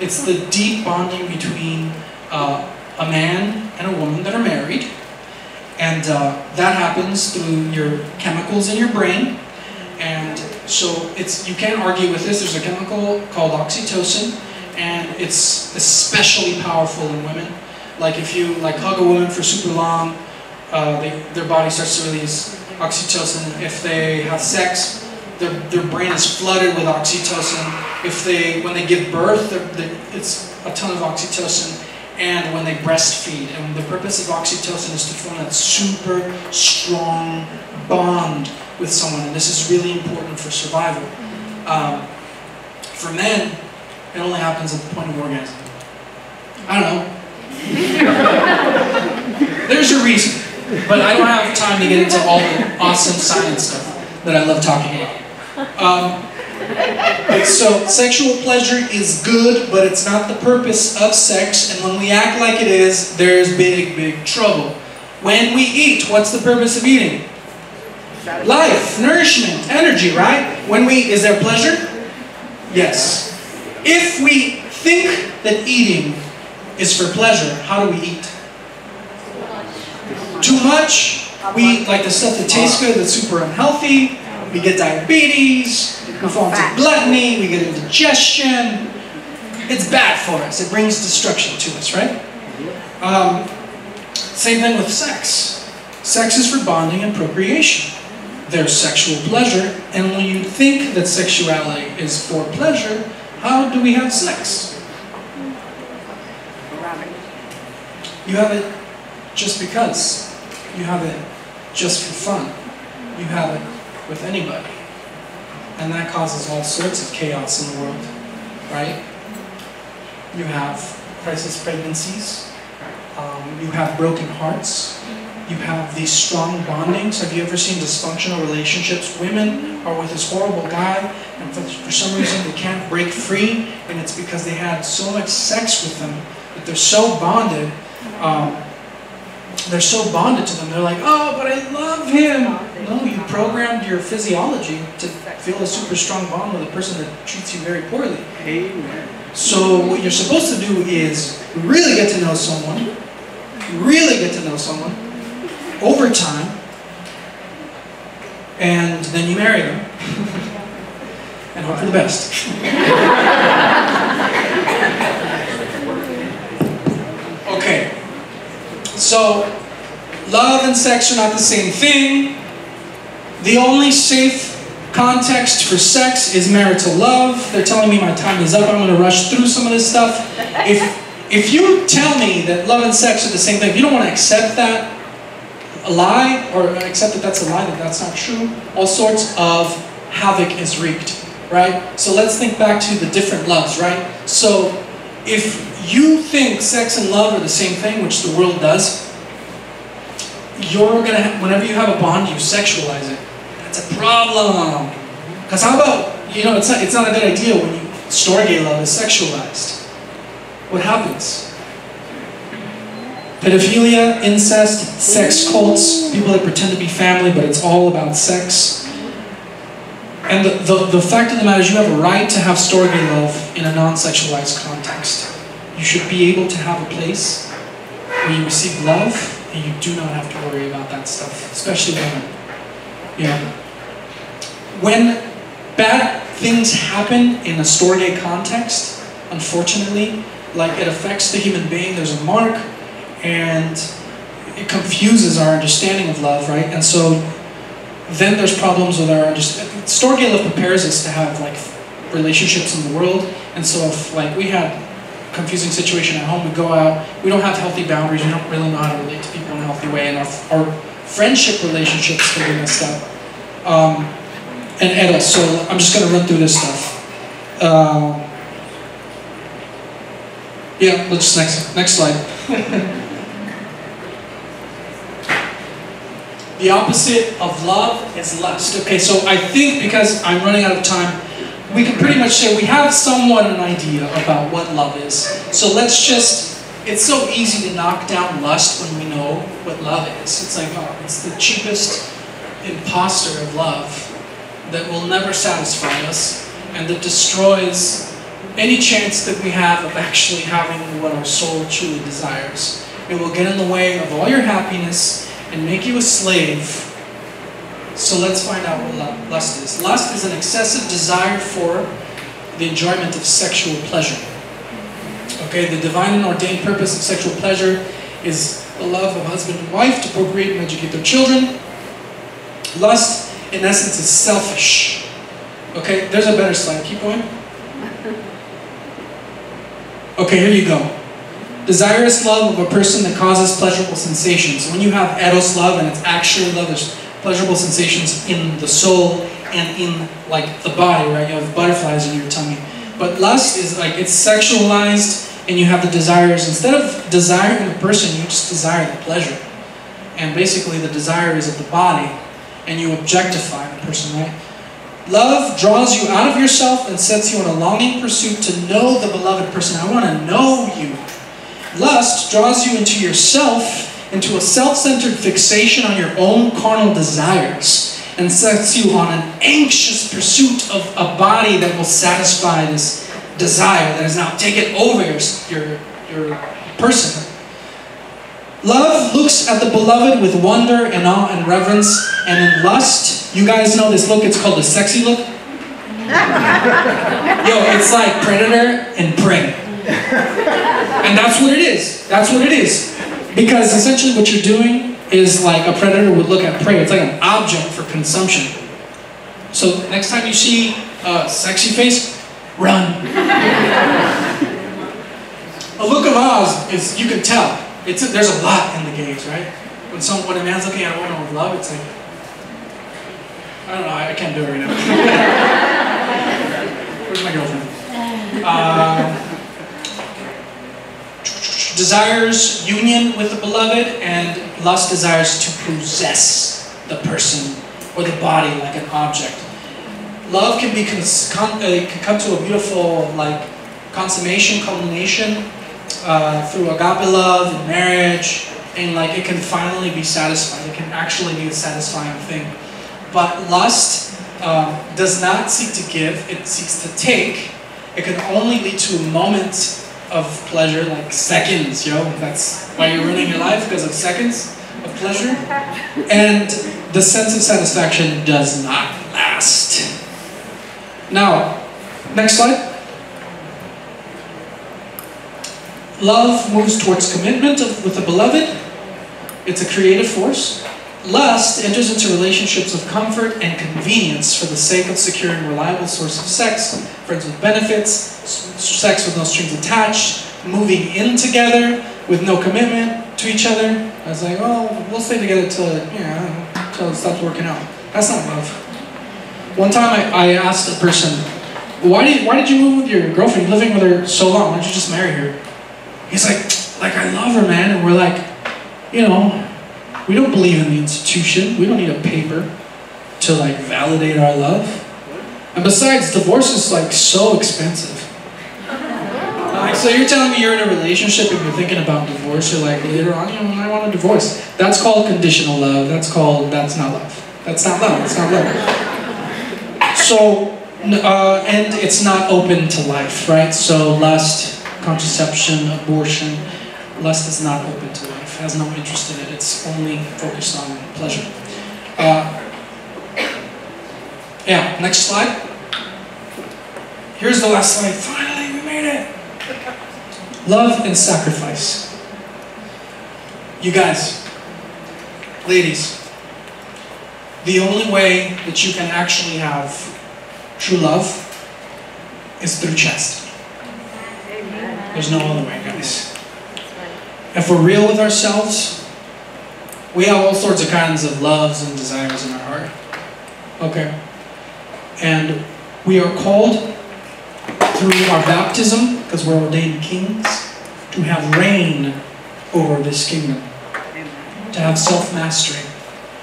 It's the deep bonding between a man and a woman that are married. And that happens through your chemicals in your brain. And so you can't argue with this. There's a chemical called oxytocin, and it's especially powerful in women. Like if you like hug a woman for super long, their body starts to release oxytocin. If they have sex, their brain is flooded with oxytocin. When they give birth, it's a ton of oxytocin. and when they breastfeed. And the purpose of oxytocin is to form that super strong bond with someone, and this is really important for survival. For men, it only happens at the point of orgasm. I don't know. There's a reason, but I don't have time to get into all the awesome science stuff that I love talking about. So sexual pleasure is good, but it's not the purpose of sex, and when we act like it is, there's big, big trouble. When we eat, what's the purpose of eating? Life, nourishment, energy, right? When we, is there pleasure? Yes. If we think that eating is for pleasure, how do we eat? Too much. We eat like the stuff that tastes good, that's super unhealthy. We get diabetes, we fall into gluttony, we get indigestion. It's bad for us. It brings destruction to us, right? Same thing with sex. Sex is for bonding and procreation. There's sexual pleasure, and when you think that sexuality is for pleasure, how do we have sex? You have it just because. You have it just for fun. You have it with anybody. And that causes all sorts of chaos in the world, right? You have crisis pregnancies. You have broken hearts. You have these strong bondings. Have you ever seen dysfunctional relationships? Women are with this horrible guy, and for some reason they can't break free, and it's because they had so much sex with him that they're so bonded. They're so bonded to them. They're like, oh, but I love him. No, you programmed your physiology to feel a super strong bond with a person that treats you very poorly. Amen. So what you're supposed to do is really get to know someone, over time, and then you marry them, and hope for the best. Okay, so love and sex are not the same thing. The only safe context for sex is marital love. They're telling me my time is up. I'm going to rush through some of this stuff. If you tell me that love and sex are the same thing, if you don't want to accept that a lie, or accept that that's a lie, that that's not true, all sorts of havoc is wreaked, right? So let's think back to the different loves, right? So if you think sex and love are the same thing, which the world does, you're gonna whenever you have a bond, you sexualize it. That's a problem. Because how about, you know, it's not a good idea when you storge love is sexualized. What happens? Pedophilia, incest, sex cults, people that pretend to be family, but it's all about sex. And the fact of the matter is you have a right to have storge love in a non-sexualized context. You should be able to have a place where you receive love and you do not have to worry about that stuff, especially women. You know, when bad things happen in a storge context, unfortunately, like it affects the human being, there's a mark, and it confuses our understanding of love, right? And so then there's problems with our understanding. Storge love prepares us to have like relationships in the world, and so if like we had a confusing situation at home, we go out, we don't have healthy boundaries, we don't really know how to relate to people in a healthy way, and our friendship relationships can be messed up. And Eros, so I'm just going to run through this stuff. Yeah, let's next slide. The opposite of love is lust. Okay, so I think because I'm running out of time, we can pretty much say we have somewhat an idea about what love is. So let's just, it's so easy to knock down lust when we know what love is. It's like, oh, it's the cheapest imposter of love that will never satisfy us and that destroys any chance that we have of actually having what our soul truly desires. It will get in the way of all your happiness and make you a slave. So let's find out what lust is. Lust is an excessive desire for the enjoyment of sexual pleasure. Okay, the divine and ordained purpose of sexual pleasure is the love of husband and wife to procreate and educate their children. Lust, in essence, is selfish. Okay, there's a better slide. Keep going. Okay, here you go. Desirous love of a person that causes pleasurable sensations. So when you have eros love and it's actually love, there's pleasurable sensations in the soul and in like the body, right? You have butterflies in your tummy. But lust is like it's sexualized and you have the desires. Instead of desiring the person, you just desire the pleasure. And basically the desire is of the body and you objectify the person, right? Love draws you out of yourself and sets you on a longing pursuit to know the beloved person. I want to know you. Lust draws you into yourself, into a self-centered fixation on your own carnal desires, and sets you on an anxious pursuit of a body that will satisfy this desire that has now taken over your person. Love looks at the beloved with wonder and awe and reverence, and in lust, you guys know this look, it's called the sexy look. Yo, it's like predator and prey. And that's what it is. That's what it is. Because essentially what you're doing is like a predator would look at prey. It's like an object for consumption. So next time you see a sexy face, run. A look of awe is you can tell. There's a lot in the gaze, right? When a man's looking at a woman with love, it's like, I don't know, I can't do it right now. Where's my girlfriend? Desires union with the beloved, and lust desires to possess the person or the body like an object. Love can come to a beautiful like consummation, culmination through agape love and marriage, and like it can finally be satisfied. It can actually be a satisfying thing. But lust does not seek to give; it seeks to take. It can only lead to a moment of pleasure, like seconds, yo. That's why you're ruining your life, because of seconds of pleasure. And the sense of satisfaction does not last. Now, next slide. Love moves towards commitment with the beloved. It's a creative force. Lust enters into relationships of comfort and convenience for the sake of securing a reliable source of sex, friends with benefits, sex with no strings attached, moving in together with no commitment to each other. I was like, oh, we'll stay together till it stops working out. That's not love. One time I asked a person, why did you move with your girlfriend? You're living with her so long. Why don't you just marry her? He's like I love her, man. And we're like, we don't believe in the institution. We don't need a paper to like validate our love. And besides, divorce is like so expensive. So you're telling me you're in a relationship and you're thinking about divorce, you're like later on, I want a divorce. That's called conditional love. That's not love. That's not love. It's not love. So, and it's not open to life, right? So lust, contraception, abortion, lust is not open to life, has no interest in it. It's only focused on pleasure. Yeah, next slide. Here's the last slide. Finally, we made it. Love and sacrifice. You guys, ladies, the only way that you can actually have true love is through chastity. There's no other way, guys. If we're real with ourselves, we have all sorts of kinds of loves and desires in our heart. Okay? And we are called through our baptism, because we're ordained kings, to have reign over this kingdom. To have self-mastery.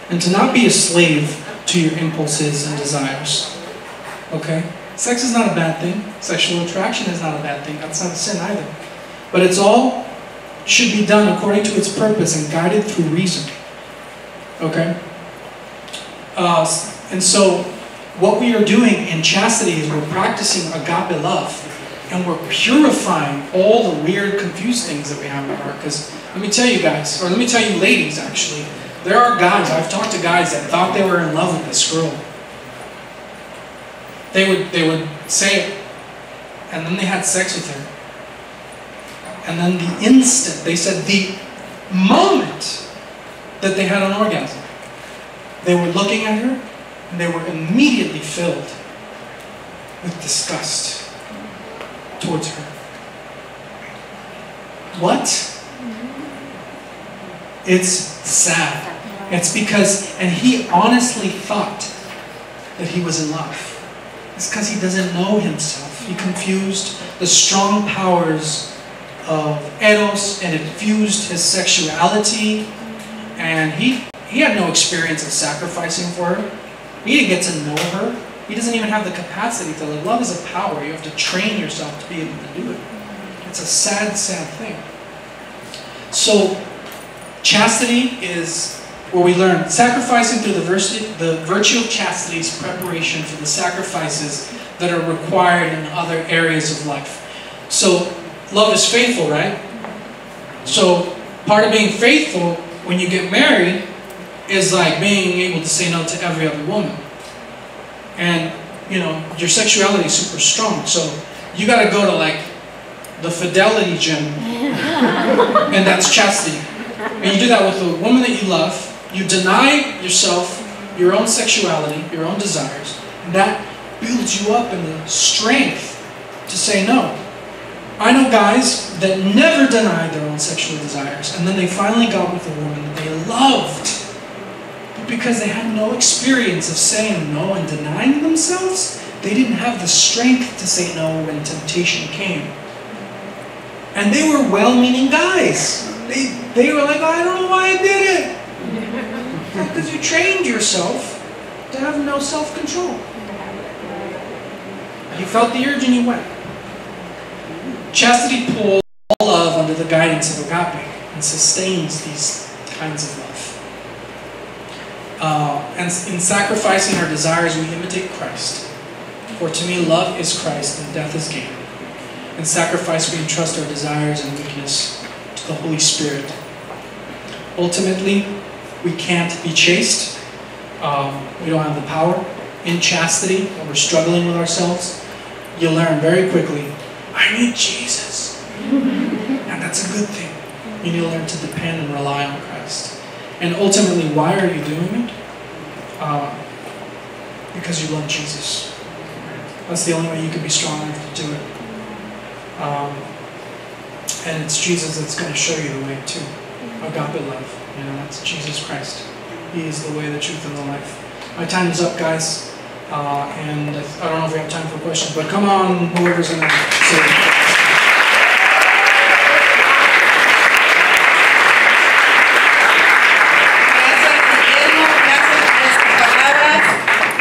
And to not be a slave to your impulses and desires. Okay? Sex is not a bad thing. Sexual attraction is not a bad thing. That's not a sin either. But it's all should be done according to its purpose and guided through reason. Okay? And so, what we are doing in chastity is we're practicing agape love. And we're purifying all the weird, confused things that we have in our heart. Because let me tell you guys, or let me tell you ladies actually, there are guys, I've talked to guys that thought they were in love with this girl. They would say it, and then they had sex with her. And then the instant, they said the moment that they had an orgasm, they were looking at her, and they were immediately filled with disgust towards her. What? It's sad. It's because, and he honestly thought that he was in love. It's because he doesn't know himself. He confused the strong powers of Eros, and it fused his sexuality, and he had no experience of sacrificing for her. He didn't get to know her. He doesn't even have the capacity to live. Love is a power. You have to train yourself to be able to do it. It's a sad, sad thing. So, chastity is where we learn sacrificing through the virtue of chastity is preparation for the sacrifices that are required in other areas of life. So, love is faithful, right? So, part of being faithful when you get married is like being able to say no to every other woman. And, you know, your sexuality is super strong. So, you got to go to like the fidelity gym, and that's chastity. And you do that with the woman that you love. You deny yourself your own sexuality, your own desires, and that builds you up in the strength to say no. I know guys that never denied their own sexual desires, and then they finally got with a woman that they loved. But because they had no experience of saying no and denying themselves, they didn't have the strength to say no when temptation came. And they were well-meaning guys. They were like, I don't know why I did it. Because you trained yourself to have no self-control. You felt the urge and you went. Chastity pulls all love under the guidance of agape and sustains these kinds of love. And in sacrificing our desires, we imitate Christ. For to me, love is Christ and death is gain. In sacrifice, we entrust our desires and weakness to the Holy Spirit. Ultimately, we can't be chaste. We don't have the power. In chastity, when we're struggling with ourselves, you learn very quickly, I need Jesus. And that's a good thing. You need to learn to depend and rely on Christ. And ultimately, why are you doing it? Because you love Jesus. That's the only way you can be strong enough to do it. And it's Jesus that's going to show you the way too. Agape love. You know, that's Jesus Christ. He is the way, the truth, and the life. My time is up, guys. And I don't know if we have time for questions, but come on, whoever's going to say.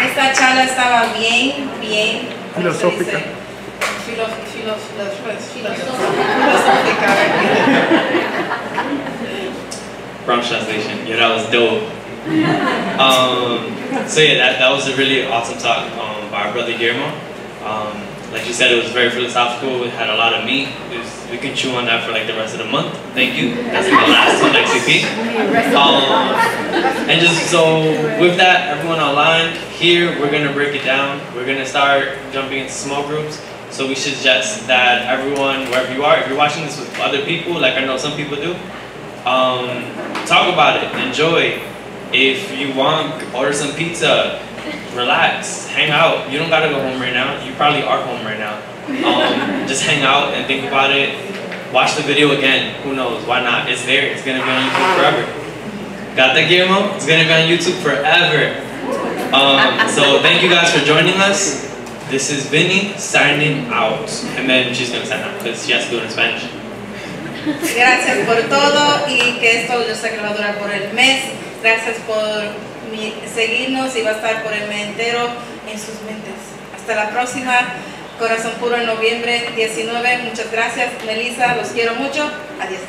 Esta charla estaba bien filosófica. Brown's translation. Yeah, that was dope. So yeah, that was a really awesome talk by our brother Guillermo. Like you said, it was very philosophical. It had a lot of meat. We can chew on that for like the rest of the month. Thank you. That's the last one, XCP. And just so with that, everyone online here, we're gonna break it down. We're gonna start jumping into small groups. So we suggest that everyone, wherever you are, if you're watching this with other people, like I know some people do, talk about it, enjoy. If you want, order some pizza, relax, hang out. You don't gotta go home right now. You probably are home right now. Just hang out and think about it. Watch the video again. Who knows? Why not? It's there. It's gonna be on YouTube forever. Got that, Guillermo? It's gonna be on YouTube forever. So thank you guys for joining us. This is Vinny signing out. And then she's gonna sign out because she has to do it in Spanish. Gracias por todo y que esto yo sé que va a durar por el mes. Gracias por seguirnos y va a estar por el mes entero en sus mentes. Hasta la próxima. Corazón Puro en noviembre 19. Muchas gracias, Melissa. Los quiero mucho. Adiós.